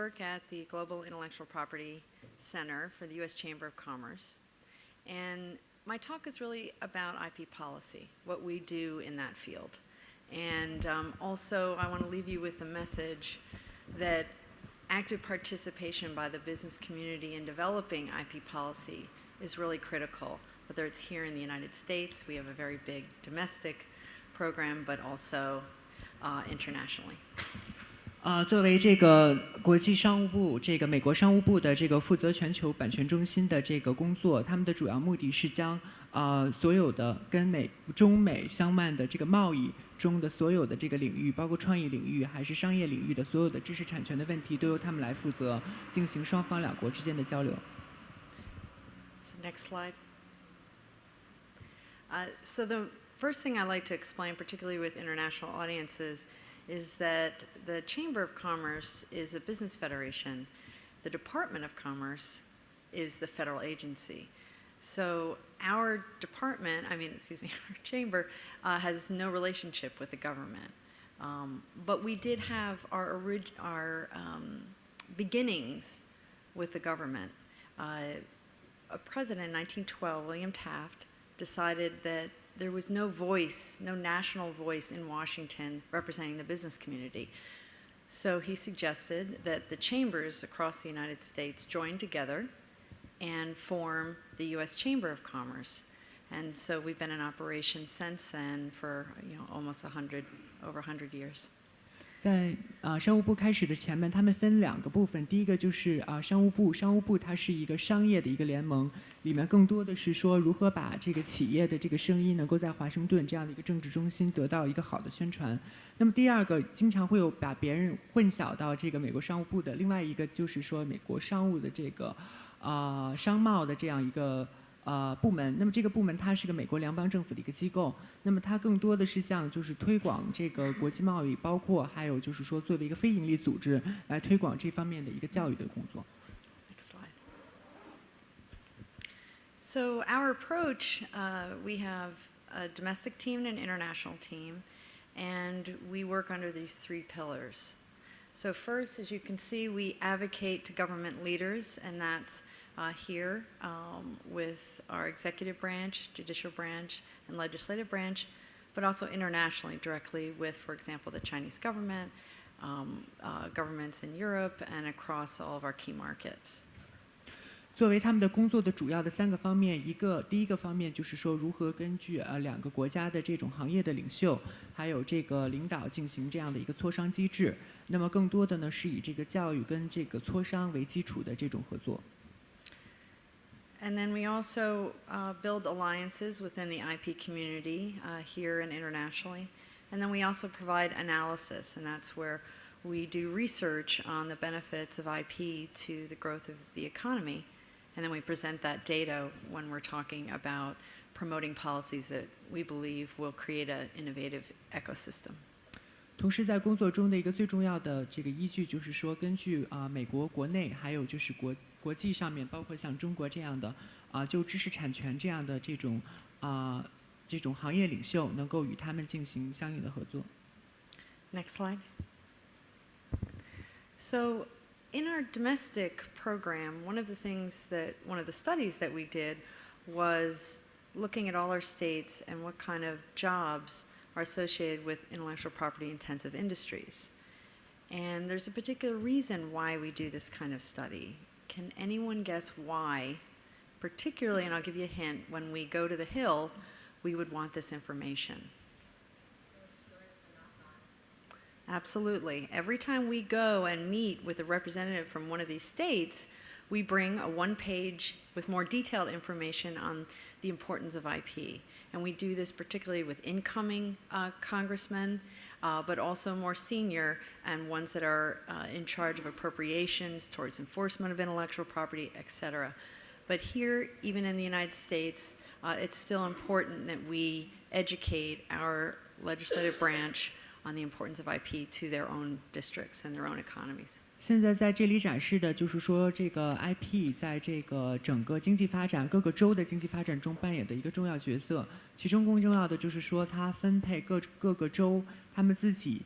work at the Global Intellectual Property Center for the U.S. Chamber of Commerce. And my talk is really about IP policy, what we do in that field. And also, I want to leave you with a message that active participation by the business community in developing IP policy is really critical, whether it's here in the United States, we have a very big domestic program, but also internationally. 作为这个国际商务部、这个美国商务部的这个负责全球版权中心的这个工作，他们的主要目的是将所有的跟中美相关的这个贸易中的所有的这个领域，包括创意领域还是商业领域的所有的知识产权的问题，都由他们来负责进行双方两国之间的交流。So next slide. So the first thing I'd like to explain, particularly with international audiences, is that the Chamber of Commerce is a business federation. The Department of Commerce is the federal agency. So our department, our chamber, has no relationship with the government. But we did have our beginnings with the government. A president in 1912, William Taft, decided that there was no voice, no national voice in Washington representing the business community. So he suggested that the chambers across the United States join together and form the U.S. Chamber of Commerce. And so we've been in operation since then for almost over 100 years. 在商务部开始的前面，他们分两个部分。第一个就是商务部，商务部它是一个商业的一个联盟，里面更多的是说如何把这个企业的这个声音能够在华盛顿这样的一个政治中心得到一个好的宣传。那么第二个，经常会有把别人混淆到这个美国商务部的另外一个就是说美国商务的这个商贸的这样一个部门。那么这个部门它是个美国联邦政府的一个机构，那么它更多的是像就是推广这个国际贸易，包括还有就是说作为一个非营利组织来推广这方面的一个教育的工作。Next slide. So our approach, we have a domestic team and an international team, and we work under these three pillars. So first, as you can see, we advocate to government leaders, and that's here with our executive branch, judicial branch, and legislative branch, but also internationally directly with, for example, the Chinese government, governments in Europe, and across all of our key markets. 作为他们的工作的主要的三个方面，第一个方面就是说如何根据两个国家的这种行业的领袖，还有这个领导进行这样的一个磋商机制。那么更多的呢是以这个教育跟这个磋商为基础的这种合作。And then we also build alliances within the IP community here and internationally. And then we also provide analysis, and that's where we do research on the benefits of IP to the growth of the economy. And then we present that data when we're talking about promoting policies that we believe will create an innovative ecosystem. 同时，在工作中的一个最重要的这个依据，就是说，根据美国国内，还有就是国际上面，包括像中国这样的就知识产权这样的这种行业领袖，能够与他们进行相应的合作。Next slide. So, in our domestic program, one of the studies that we did was looking at all our states and what kind of jobs are associated with intellectual property intensive industries. And there's a particular reason why we do this kind of study. Can anyone guess why, particularly, and I'll give you a hint, when we go to the Hill, we would want this information? Absolutely. Every time we go and meet with a representative from one of these states, we bring a one-page with more detailed information on the importance of IP. And we do this particularly with incoming congressmen, but also more senior and ones that are in charge of appropriations towards enforcement of intellectual property, et cetera. But here, even in the United States, it's still important that we educate our legislative branch on the importance of IP to their own districts and their own economies. 现在在这里展示的就是说，这个 IP 在这个整个经济发展、各个州的经济发展中扮演的一个重要角色。其中更重要的就是说，它分配各个州他们自己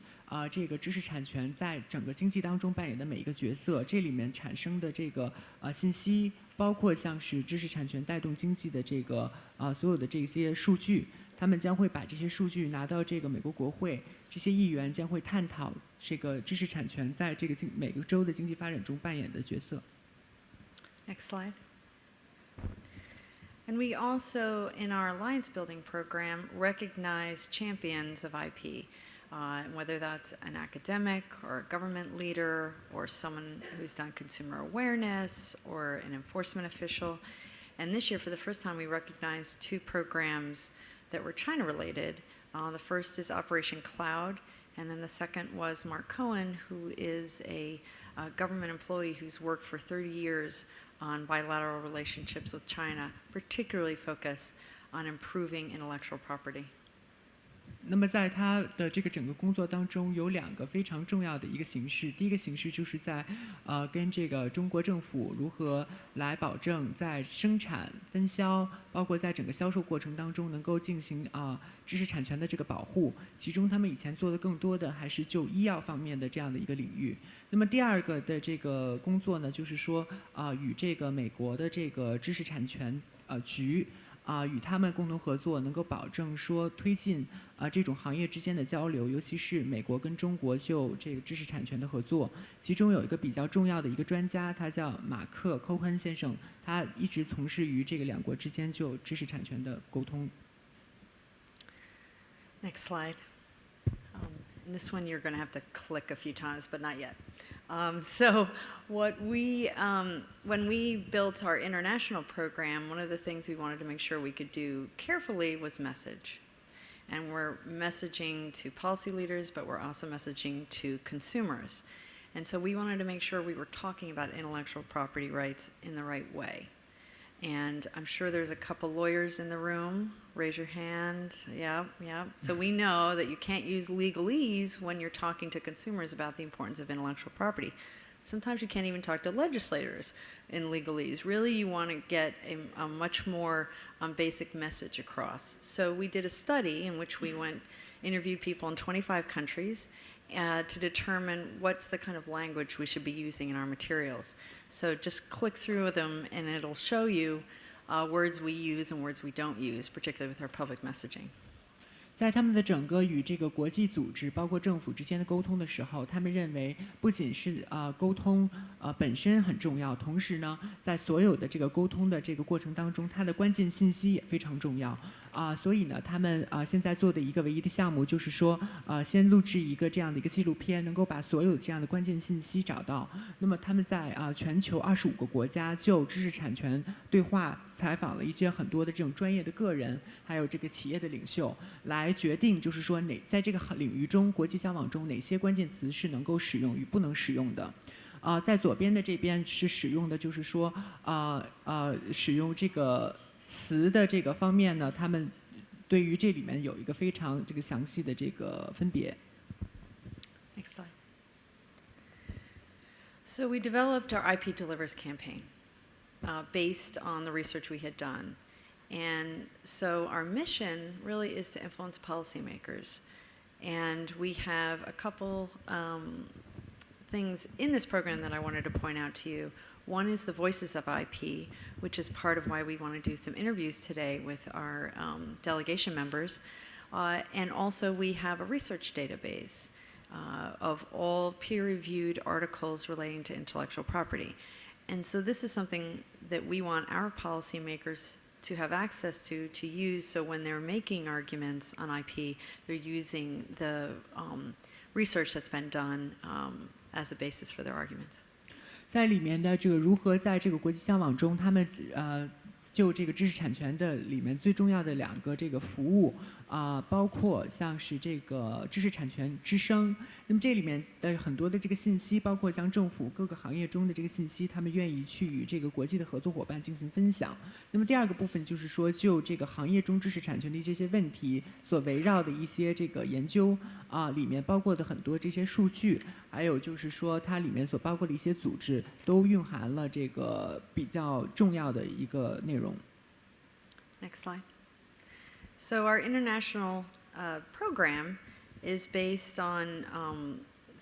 这个知识产权在整个经济当中扮演的每一个角色。这里面产生的这个信息，包括像是知识产权带动经济的这个所有的这些数据。他们将会把这些数据拿到这个美国国会，这些议员将会探讨这个知识产权在这个每个州的经济发展中扮演的角色。Next slide. And we also, in our alliance building program, recognize champions of IP, whether that's an academic or a government leader or someone who's done consumer awareness or an enforcement official. And this year, for the first time, we recognized 2 programs that were China-related. The first is Operation Cloud, and then the second was Mark Cohen, who is a government employee who's worked for 30 years on bilateral relationships with China, particularly focused on improving intellectual property. 那么在他的这个整个工作当中，有2个非常重要的一个形式。第一个形式就是在跟这个中国政府如何来保证在生产、分销，包括在整个销售过程当中能够进行知识产权的这个保护。其中他们以前做的更多的还是就医药方面的这样的一个领域。那么第2个的这个工作呢，就是说与这个美国的这个知识产权局。与他们共同合作，能够保证说推进这种行业之间的交流，尤其是美国跟中国就这个知识产权的合作。其中有一个比较重要的一个专家，他叫马克·寇恩先生，他一直从事于这个2国之间就知识产权的沟通。Next slide. And this one you're going to have to click a few times, but not yet. So when we built our international program, one of the things we wanted to make sure we could do carefully was message. And we're messaging to policy leaders, but we're also messaging to consumers. And so we wanted to make sure we were talking about intellectual property rights in the right way. And I'm sure there's a couple lawyers in the room. Raise your hand. Yeah. So we know that you can't use legalese when you're talking to consumers about the importance of intellectual property. Sometimes you can't even talk to legislators in legalese. Really, you want to get a much more basic message across. So we did a study in which we interviewed people in 25 countries to determine what's the kind of language we should be using in our materials. So just click through them and it'll show you words we use and words we don't use, particularly with our public messaging. 在他们的整个与这个国际组织包括政府之间的沟通的时候，他们认为不仅是沟通本身很重要，同时呢，在所有的这个沟通的这个过程当中，它的关键信息也非常重要。所以呢，他们现在做的一个唯一的项目就是说，先录制一个这样的一个纪录片，能够把所有这样的关键信息找到。那么他们在全球25个国家就知识产权对话采访了一些很多的这种专业的个人，还有这个企业的领袖，来决定就是说在这个领域中国际交往中哪些关键词是能够使用与不能使用的。在左边的这边是使用的就是说使用这个词的这个方面呢，他们对于这里面有一个非常这个详细的这个分别。Next slide. So we developed our IP Delivers campaign based on the research we had done. And so our mission really is to influence policymakers. And we have a couple things in this program that I wanted to point out to you. One is the Voices of IP, which is part of why we want to do some interviews today with our delegation members. And also we have a research database of all peer-reviewed articles relating to intellectual property. And so this is something that we want our policymakers to have access to use, so when they're making arguments on IP, they're using the research that's been done as a basis for their arguments. 在里面的这个如何在这个国际交往中，他们就这个知识产权的里面最重要的2个这个服务，包括像是这个知识产权之声。那么这里面的很多的这个信息，包括像政府各个行业中的这个信息，他们愿意去与这个国际的合作伙伴进行分享。那么第二个部分就是说，就这个行业中知识产权的这些问题所围绕的一些这个研究里面包括的很多这些数据，还有就是说它里面所包括的一些组织，都蕴含了这个比较重要的一个内容。Next slide. So our international program is based on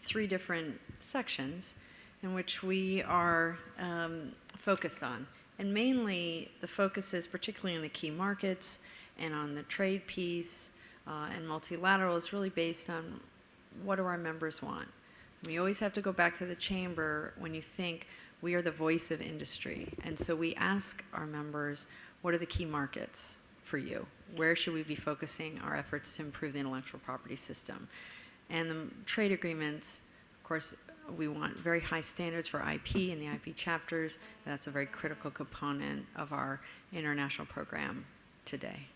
3 different sections in which we are focused on. And mainly the focus is particularly on the key markets and on the trade piece and multilateral is really based on what do our members want. We always have to go back to the chamber when you think we are the voice of industry. And so we ask our members, what are the key markets for you? Where should we be focusing our efforts to improve the intellectual property system? And the trade agreements, of course, we want very high standards for IP in the IP chapters. That's a very critical component of our international program today.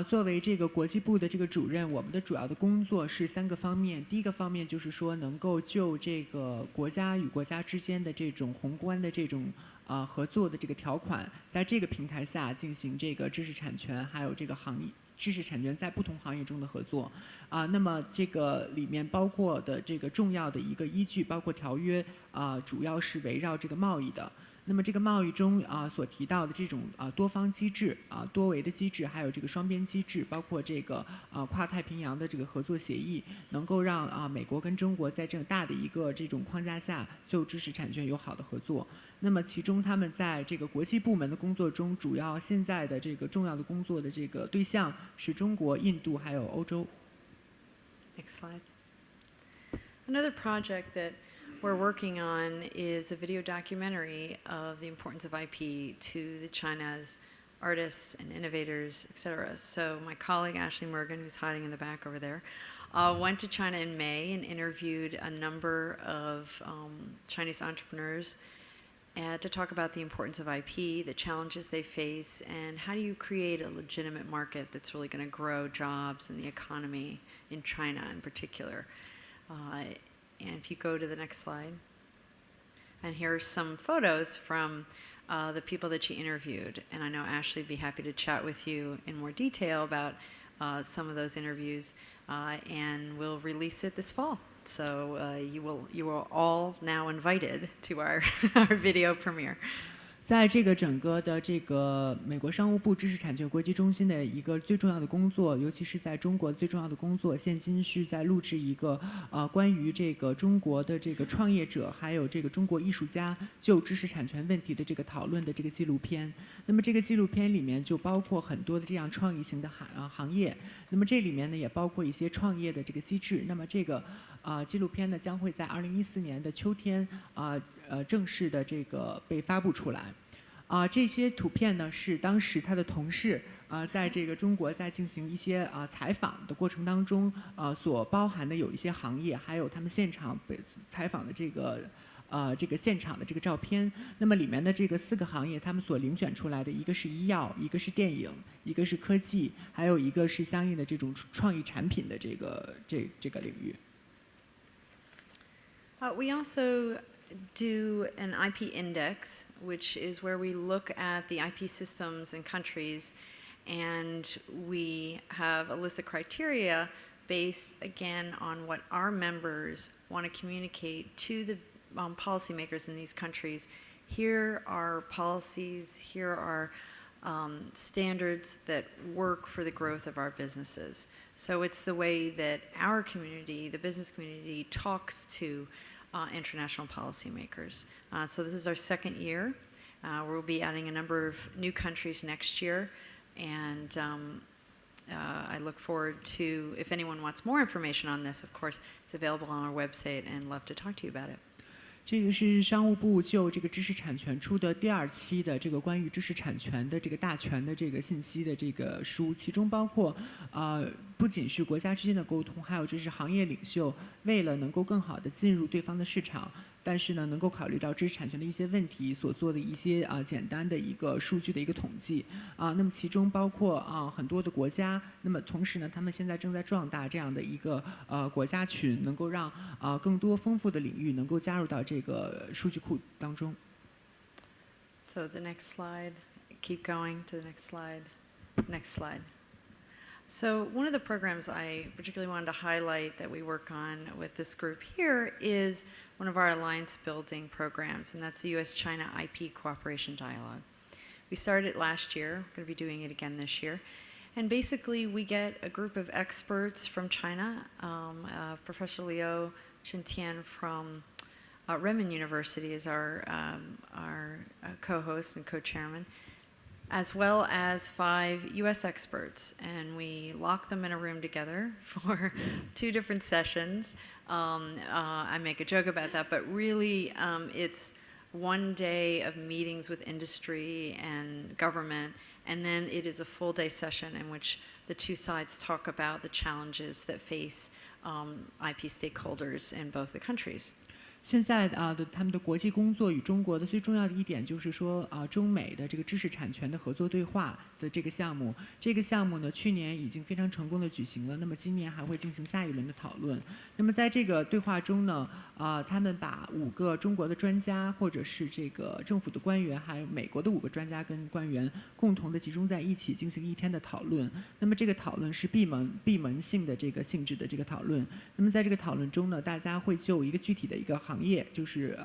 作为这个国际部的这个主任，我们的主要的工作是3个方面。第一个方面就是说，能够就这个国家与国家之间的这种宏观的这种合作的这个条款，在这个平台下进行这个知识产权，还有这个知识产权在不同行业中的合作。那么这个里面包括的这个重要的一个依据，包括条约主要是围绕这个贸易的。那么这个贸易中所提到的这种多方机制多维的机制，还有这个双边机制，包括这个跨太平洋的这个合作协议，能够让美国跟中国在这个大的一个这种框架下就知识产权有好的合作。那么其中他们在这个国际部门的工作中，主要现在的这个重要的工作的这个对象是中国、印度还有欧洲。Next slide. Another project that we're working on is a video documentary of the importance of IP to the China's artists and innovators, etc. So my colleague Ashley Mergen, who's hiding in the back over there, went to China in May and interviewed a number of Chinese entrepreneurs to talk about the importance of IP, the challenges they face, and how do you create a legitimate market that's really going to grow jobs and the economy in China in particular. And if you go to the next slide. And here are some photos from the people that she interviewed. And I know Ashley would be happy to chat with you in more detail about some of those interviews. And we'll release it this fall. So you are all now invited to our video premiere. 在这个整个的这个美国商务部知识产权国际中心的一个最重要的工作，尤其是在中国最重要的工作，现今是在录制一个关于这个中国的这个创业者，还有这个中国艺术家就知识产权问题的这个讨论的这个纪录片。那么这个纪录片里面就包括很多的这样创意型的行业，那么这里面呢也包括一些创业的这个机制。那么这个纪录片呢将会在2014年的秋天正式的这个被发布出来。这些图片呢是当时他的同事在这个中国在进行一些采访的过程当中所包含的有一些行业，还有他们现场被采访的这个现场的这个照片。那么里面的这个4个行业，他们所遴选出来的一个是医药，一个是电影，一个是科技，还有一个是相应的这种创意产品的这个领域。We also do an IP index, which is where we look at the IP systems in countries, and we have a list of criteria based, again, on what our members want to communicate to the policymakers in these countries. Here are policies, here are standards that work for the growth of our businesses. So it's the way that our community, the business community, talks to international policymakers. So this is our 2nd year. We'll be adding a number of new countries next year, and I look forward to, if anyone wants more information on this, of course, it's available on our website, and love to talk to you about it. 这个是商务部就这个知识产权出的第2期的这个关于知识产权的这个大全的这个信息的这个书，其中包括不仅是国家之间的沟通，还有就是行业领袖为了能够更好的进入对方的市场，但是呢，能够考虑到知识产权的一些问题所做的一些简单的一个数据的一个统计那么其中包括很多的国家，那么同时呢，他们现在正在壮大这样的一个国家群，能够让更多丰富的领域能够加入到这个数据库当中。So the next slide, keep going to the next slide, next slide. So one of the programs I particularly wanted to highlight that we work on with this group here is one of our alliance building programs, and that's the US-China IP Cooperation Dialogue. We started it last year, we're going to be doing it again this year. And basically we get a group of experts from China, Professor Liu Chintian from Renmin University is our co-host and co-chairman, as well as 5 US experts, and we lock them in a room together for 2 different sessions. I make a joke about that, but really it's one day of meetings with industry and government, and then it is a full day session in which the 2 sides talk about the challenges that face IP stakeholders in both the countries. 现在他们的国际工作与中国的最重要的一点就是说中美的这个知识产权的合作对话的这个项目。这个项目呢，去年已经非常成功的举行了，那么今年还会进行下一轮的讨论。那么在这个对话中呢，他们把5个中国的专家或者是这个政府的官员，还有美国的5个专家跟官员共同的集中在一起进行1天的讨论。那么这个讨论是闭门性的这个性质的这个讨论。那么在这个讨论中呢，大家会就一个具体的一个行业，就是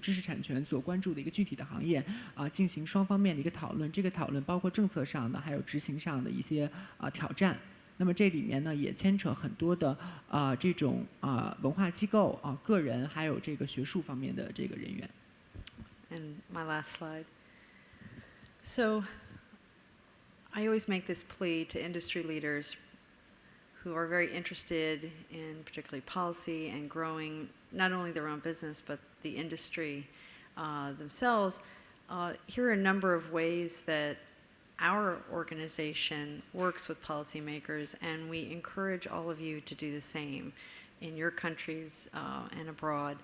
知识产权所关注的一个具体的行业进行双方面的一个讨论。这个讨论包括政策上的，还有执行上的一些挑战。那么这里面呢，也牵扯很多的这种文化机构个人，还有这个学术方面的这个人员。And my last slide. So I always make this plea to industry leaders who are very interested in particularly policy and growing not only their own business but the industry themselves. Here are a number of ways that our organization works with policymakers, and we encourage all of you to do the same in your countries and abroad.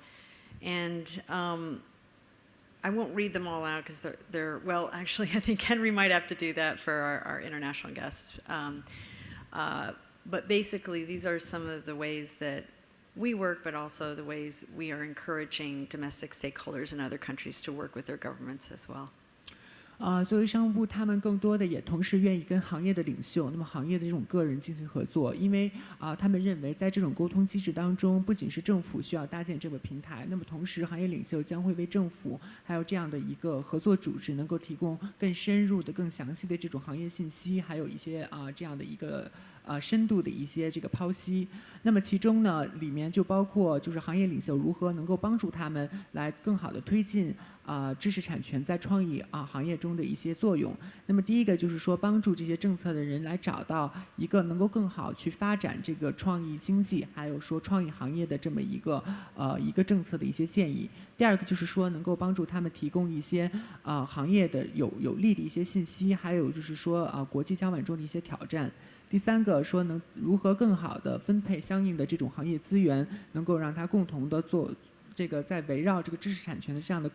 And I won't read them all out because they're well, actually, I think Henry might have to do that for our international guests. But basically, these are some of the ways that we work, but also the ways we are encouraging domestic stakeholders in other countries to work with their governments as well. 作为商务部，他们更多的也同时愿意跟行业的领袖，那么行业的这种个人进行合作，因为他们认为在这种沟通机制当中，不仅是政府需要搭建这个平台，那么同时行业领袖将会为政府还有这样的一个合作组织能够提供更深入的、更详细的这种行业信息，还有一些这样的一个深度的一些这个剖析。那么其中呢，里面就包括就是行业领袖如何能够帮助他们来更好的推进知识产权在创意行业中的一些作用。那么第一个就是说，帮助这些政策的人来找到一个能够更好去发展这个创意经济，还有说创意行业的这么一个政策的一些建议。第二个就是说，能够帮助他们提供一些行业的有利的一些信息，还有就是说国际交往中的一些挑战。第三个说能如何更好的分配相应的这种行业资源，能够让它共同的做这个在围绕这个知识产权的这样的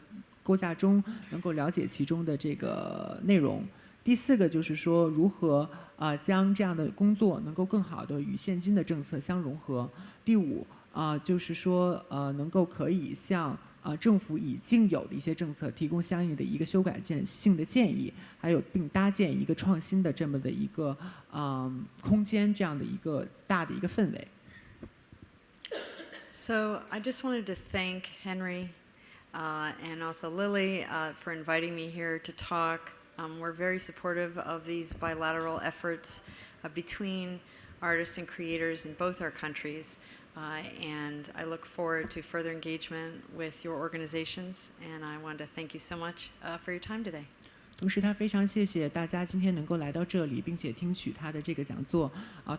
构架中，能够了解其中的这个内容。第四个就是说如何将这样的工作能够更好的与现今的政策相融合。第五就是说能够可以向政府已经有的一些政策提供相应的一个修改性的建议，还有并搭建一个创新的这么的一个空间，这样的一个大的一个氛围。So I just wanted to thank Henry and also Lily for inviting me here to talk. We're very supportive of these bilateral efforts between artists and creators in both our countries. And I look forward to further engagement with your organizations, and I wanted to thank you so much for your time today. 同时，他非常谢谢大家今天能够来到这里，并且听取他的这个讲座。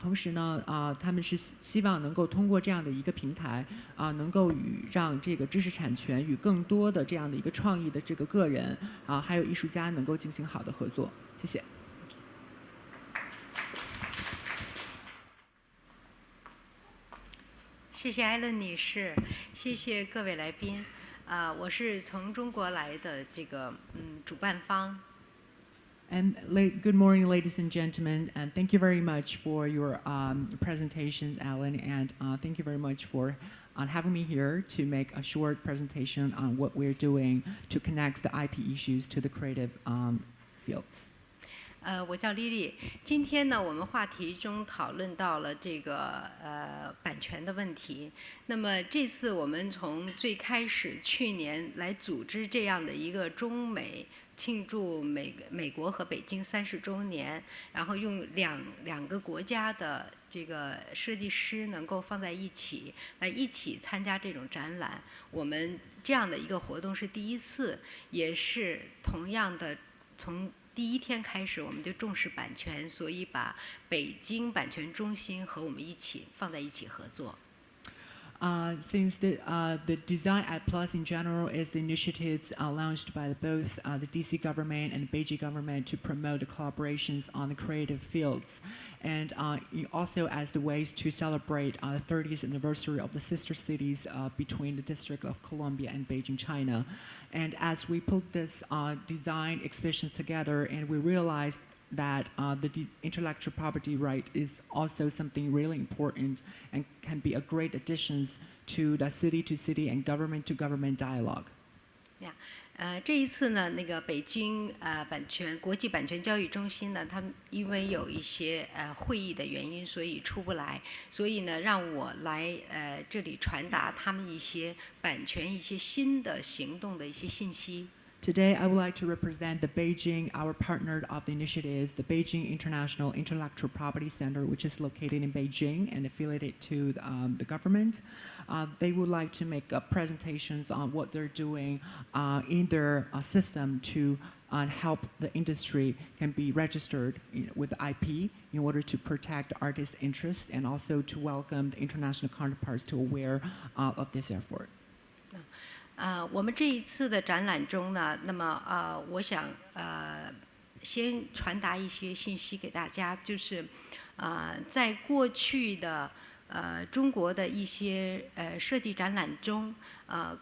同时呢，他们是希望能够通过这样的一个平台，能够让这个知识产权与更多的这样的一个创意的这个个人，还有艺术家能够进行好的合作。谢谢。谢谢艾伦女士，谢谢各位来宾。我是从中国来的这个主办方。And good morning, ladies and gentlemen, and thank you very much for your presentations, Alan, and thank you very much for having me here to make a short presentation on what we're doing to connect the IP issues to the creative fields. 我叫丽丽。今天呢，我们话题中讨论到了这个版权的问题。那么这次我们从最开始去年来组织这样的一个中美庆祝美国和北京30周年，然后用两个国家的这个设计师能够放在一起，来一起参加这种展览。我们这样的一个活动是第一次，也是同样的从第一天开始我们就重视版权，所以把北京版权中心和我们一起放在一起合作。Since the Design at Plus in general is initiatives launched by both the DC government and the Beijing government to promote the collaborations on the creative fields, and also as the ways to celebrate the 30th anniversary of the sister cities between the District of Columbia and Beijing, China. And as we put this design exhibitions together, and we realized that the intellectual property right is also something really important and can be a great addition to the city-to-city and government-to-government dialogue. 这一次呢，那个北京国际版权交易中心呢，他们因为有一些会议的原因，所以出不来，所以呢，让我来这里传达他们一些版权一些新的行动的一些信息。Today, I would like to represent the Beijing, our partner of the initiatives, the Beijing International Intellectual Property Center, which is located in Beijing and affiliated to the government. They would like to make presentations on what they're doing in their system to help the industry can be registered with IP in order to protect artist interests and also to welcome the international counterparts to aware of this effort. 我们这一次的展览中呢，那么我想先传达一些信息给大家，就是在过去的中国的一些设计展览中，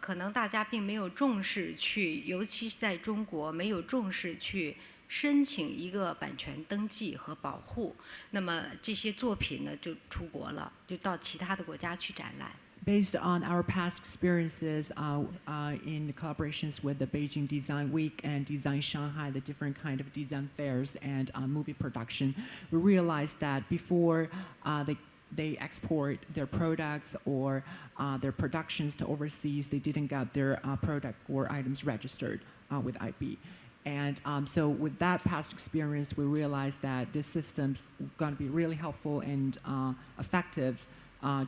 可能大家并没有重视去，尤其是在中国没有重视去申请一个版权登记和保护，那么这些作品呢就出国了，就到其他的国家去展览。Based on our past experiences in collaborations with the Beijing Design Week and Design Shanghai, the different kind of design fairs and movie production, we realized that before they export their products or their productions to overseas, they didn't get their product or items registered with IP. And so with that past experience, we realized that this system's going to be really helpful and effective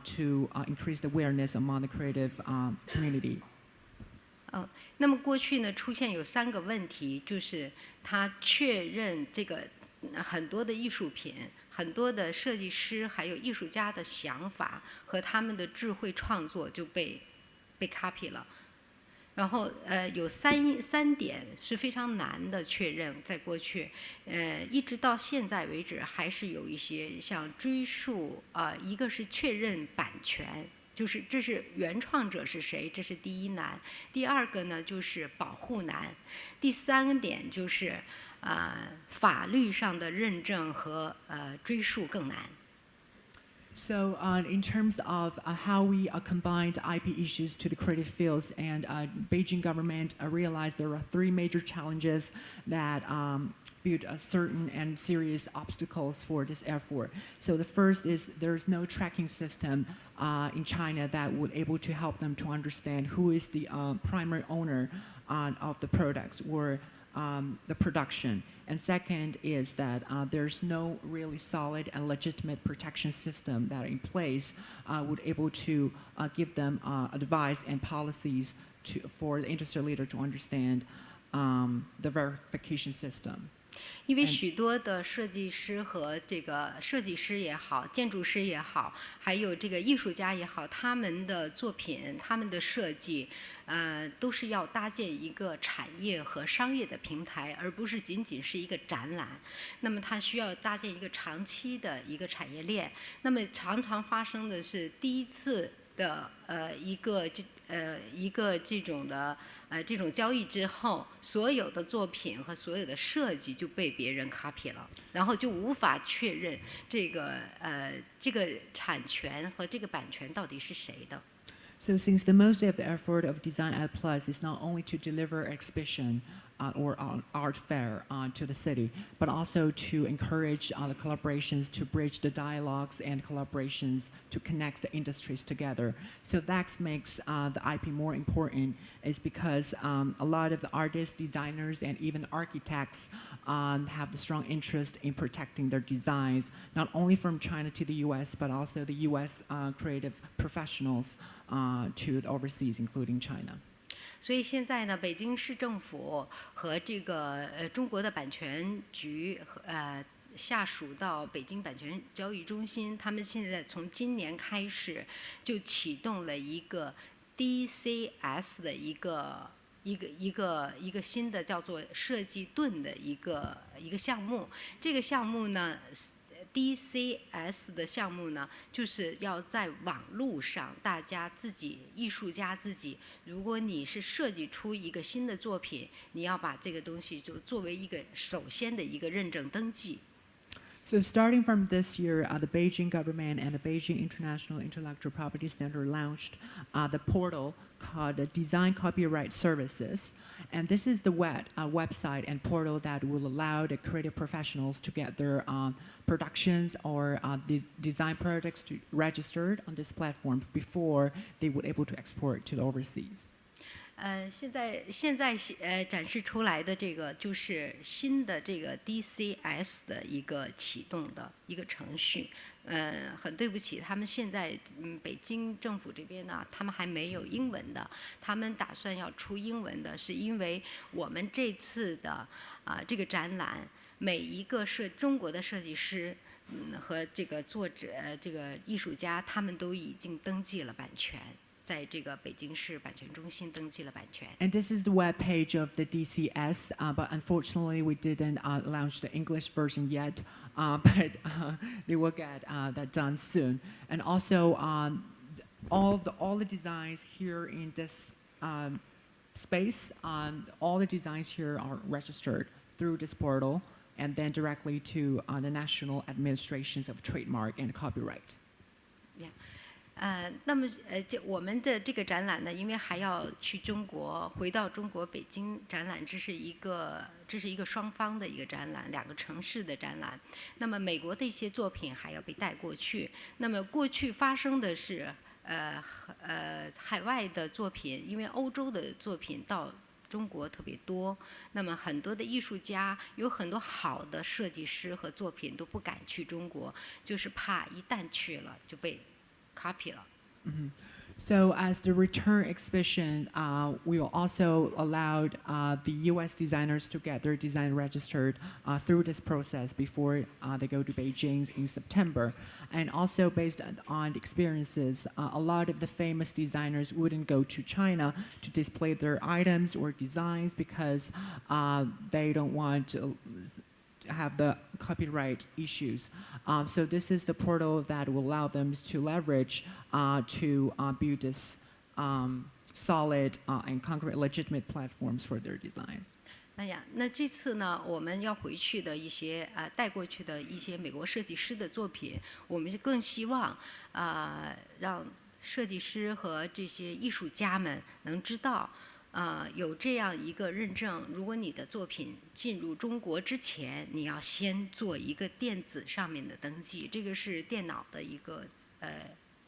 to increase the awareness among the creative community. 那么过去呢，出现有3个问题，就是他确认这个很多的艺术品、很多的设计师还有艺术家的想法和他们的智慧创作就被 copy 了。然后有三点是非常难的确认，在过去一直到现在为止，还是有一些像追溯一个是确认版权，就是这是原创者是谁，这是第一难。第二个呢就是保护难，第3点就是法律上的认证和追溯更难。So in terms of how we combined IP issues to the creative fields, and Beijing government realized there are 3 major challenges that build certain and serious obstacles for this effort. So the first is there's no tracking system in China that would able to help them to understand who is the primary owner of the products or the production. And second is that there's no really solid and legitimate protection system that in place would able to give them advice and policies for the industry leader to understand the verification system. 因为许多的设计师和这个设计师也好，建筑师也好，还有这个艺术家也好，他们的作品、他们的设计，都是要搭建一个产业和商业的平台，而不是仅仅是一个展览。那么它需要搭建一个长期的一个产业链。那么常常发生的是，第一次的一个这种交易之后，所有的作品和所有的设计就被别人 copy 了，然后就无法确认这个产权和这个版权到底是谁的。So since the most of the effort of Design Ed Plus is not only to deliver exhibition or art fair to the city, but also to encourage the collaborations, to bridge the dialogues and collaborations, to connect the industries together. So that makes the IP more important is because a lot of the artists, designers, and even architects have the strong interest in protecting their designs, not only from China to the US, but also the US creative professionals to the overseas, including China. 所以现在呢，北京市政府和这个中国的版权局下属到北京版权交易中心，他们现在从今年开始就启动了一个 DCS 的一个新的叫做设计盾的一个项目。这个项目呢，DCS 的项目呢，就是要在网络上，大家自己艺术家自己，如果你是设计出一个新的作品，你要把这个东西就作为一个首先的一个认证登记。So starting from this year, the Beijing government and the Beijing International Intellectual Property Center launched the portal called Design Copyright Services. And this is the website and portal that will allow the creative professionals to get their productions or design products registered on these platforms before they would able to export to the overseas. 现在展示出来的这个就是新的这个 DCS 的一个启动的一个程序。很对不起，他们现在北京政府这边呢，他们还没有英文的，他们打算要出英文的，是因为我们这次的这个展览，每一个中国的设计师和这个作者、这个艺术家，他们都已经登记了版权。在这个北京市版权中心登记了版权。And this is the web page of the DCS, but unfortunately we didn't launch the English version yet, but they will get that done soon. And also, all the designs here in this space, all the designs here are registered through this portal, and then directly to the National Administrations of Trademark and Copyright. Yeah. 那么我们的这个展览呢，因为还要去中国，回到中国北京展览，这是一个双方的一个展览，两个城市的展览。那么美国的一些作品还要被带过去。那么过去发生的是，海外的作品，因为欧洲的作品到中国特别多，那么很多的艺术家有很多好的设计师和作品都不敢去中国，就是怕一旦去了就被copy 了。So as the return exhibition, we will also allow the U.S. designers to get their design registered through this process before they go to Beijing in September. And also based on the experiences, a lot of the famous designers wouldn't go to China to display their items or designs because they don't want to have the copyright issues. So this is the portal that will allow them to leverage to build this solid and concrete legitimate platforms for their designs. 哎呀，那这次呢，我们要回去的一些带过去的一些美国设计师的作品，我们更希望让设计师和这些艺术家们能知道。有这样一个认证，如果你的作品进入中国之前，你要先做一个电子上面的登记，这个是电脑的一个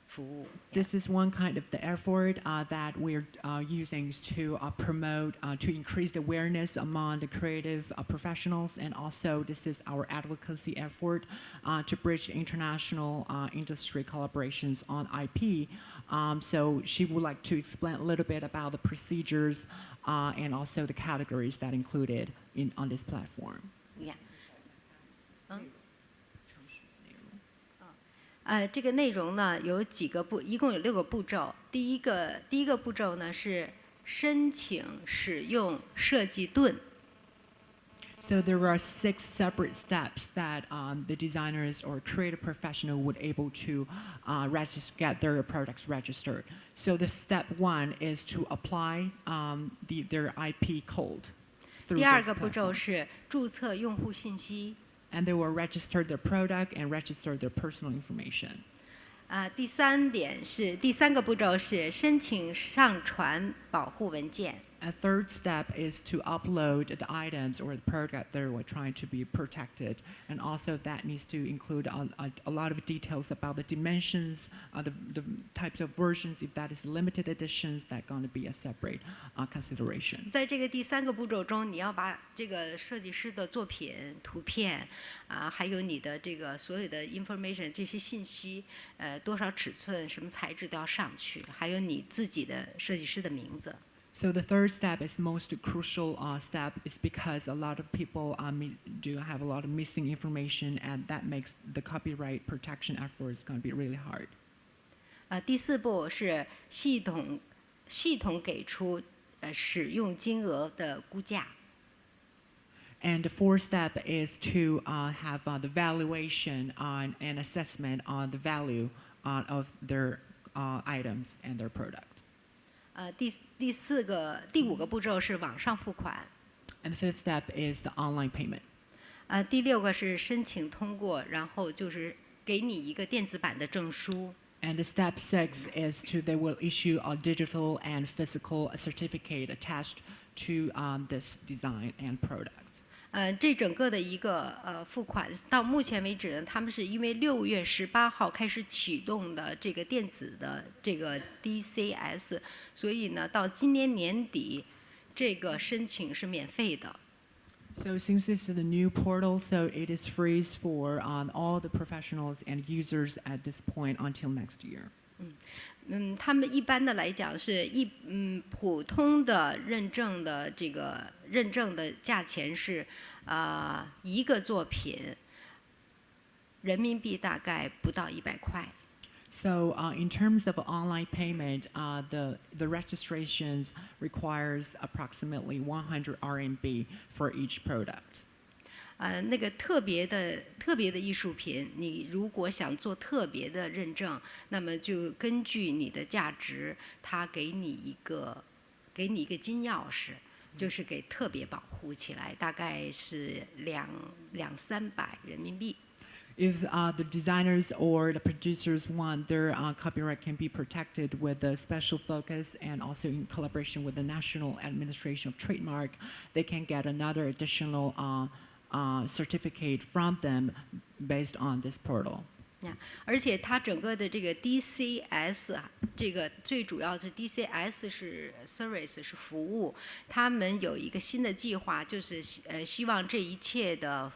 服务。This is one kind of the effort that we're using to promote, to increase the awareness among the creative professionals, and also this is our advocacy effort to bridge international industry collaborations on IP. So she would like to explain a little bit about the procedures and also the categories that included on this platform. Yeah. 这个内容呢有几个一共有6个步骤。第一个步骤呢是申请使用设计盾。So there are 6 separate steps that the designers or creative professional would able to get their products registered. So the step 1 is to apply their IP code through 第二 this 个步骤 platform. 是注册用户信息。 And they will register their product and register their personal information. 第三个步骤是申请上传保护文件。 A third step is to upload the items or the product that we're trying to be protected, and also that needs to include a lot of details about the dimensions, the types of versions. If that is limited editions, that's going to be a separate consideration. 在这个第三个步骤中，你要把这个设计师的作品、图片还有你的这个所有的 information 这些信息，多少尺寸、什么材质都要上去，还有你自己的设计师的名字。 So the third step is most crucial step is because a lot of people do have a lot of missing information, and that makes the copyright protection efforts going to be really hard. 第四步是系统给出使用金额的估价。 And the fourth step is to have the valuation and assessment on the value of their items and their product. 第五个步骤是网上付款。 And the fifth step is the online payment. 第六个是申请通过，然后就是给你一个电子版的证书。 And the step 6 is they will issue a digital and physical certificate attached to this design and product. 这整个的一个付款到目前为止呢，他们是因为6月18号开始启动的这个电子的这个 DCS， 所以呢，到今年年底，这个申请是免费的。 So since this is a new portal, so it is free for all the professionals and users at this point until next year. 他们一般的来讲是普通的认证的价钱是一个作品人民币大概不到100块。 So in terms of online payment, the registrations requires approximately 100 RMB for each product. 那个特别的艺术品，你如果想做特别的认证，那么就根据你的价值，他给你一个金钥匙，就是给特别保护起来，大概是200-300人民币。 If the designers or the producers want their copyright can be protected with a special focus and also in collaboration with the National Administration of Trademark, they can get another additional certificate from them based on this portal. 而且它整个的这个 DCS， 这个最主要是 DCS 是 service 是服务，他们有一个新的计划，就是希望这一切的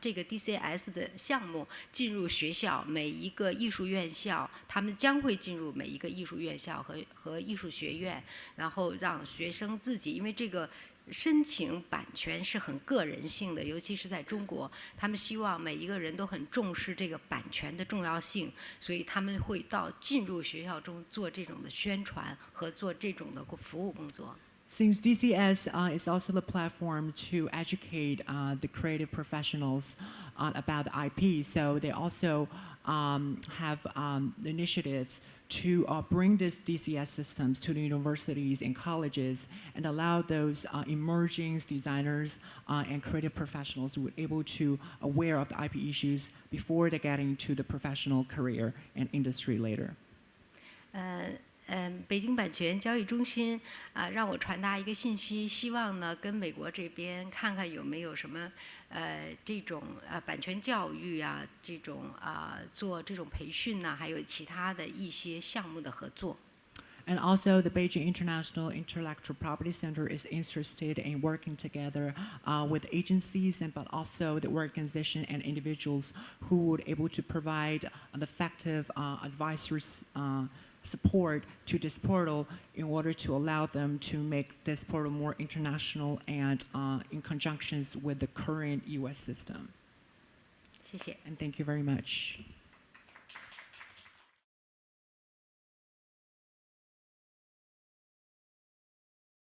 这个 DCS 的项目进入学校，每一个艺术院校，他们将会进入每一个艺术院校和艺术学院，然后让学生自己，因为这个。 申请版权是很个人性的，尤其是在中国，他们希望每一个人都很重视这个版权的重要性，所以他们会进入学校中做这种的宣传和做这种的服务工作。 Since DCS is also the platform to educate the creative professionals about the IP, so they also have initiatives to bring these DCS systems to the universities and colleges and allow those emerging designers and creative professionals who are able to aware of the IP issues before they get into the professional career and industry later. 北京版权交易中心让我传达一个信息，希望呢跟美国这边看看有没有什么这种版权教育啊，这种做这种培训呐，还有其他的一些项目的合作。 And also, the Beijing International Intellectual Property Center is interested in working together with agencies, but also the organization and individuals who would able to provide an effective advisory support to this portal in order to allow them to make this portal more international and in conjunctions with the current U.S. system. 谢谢。 And thank you very much.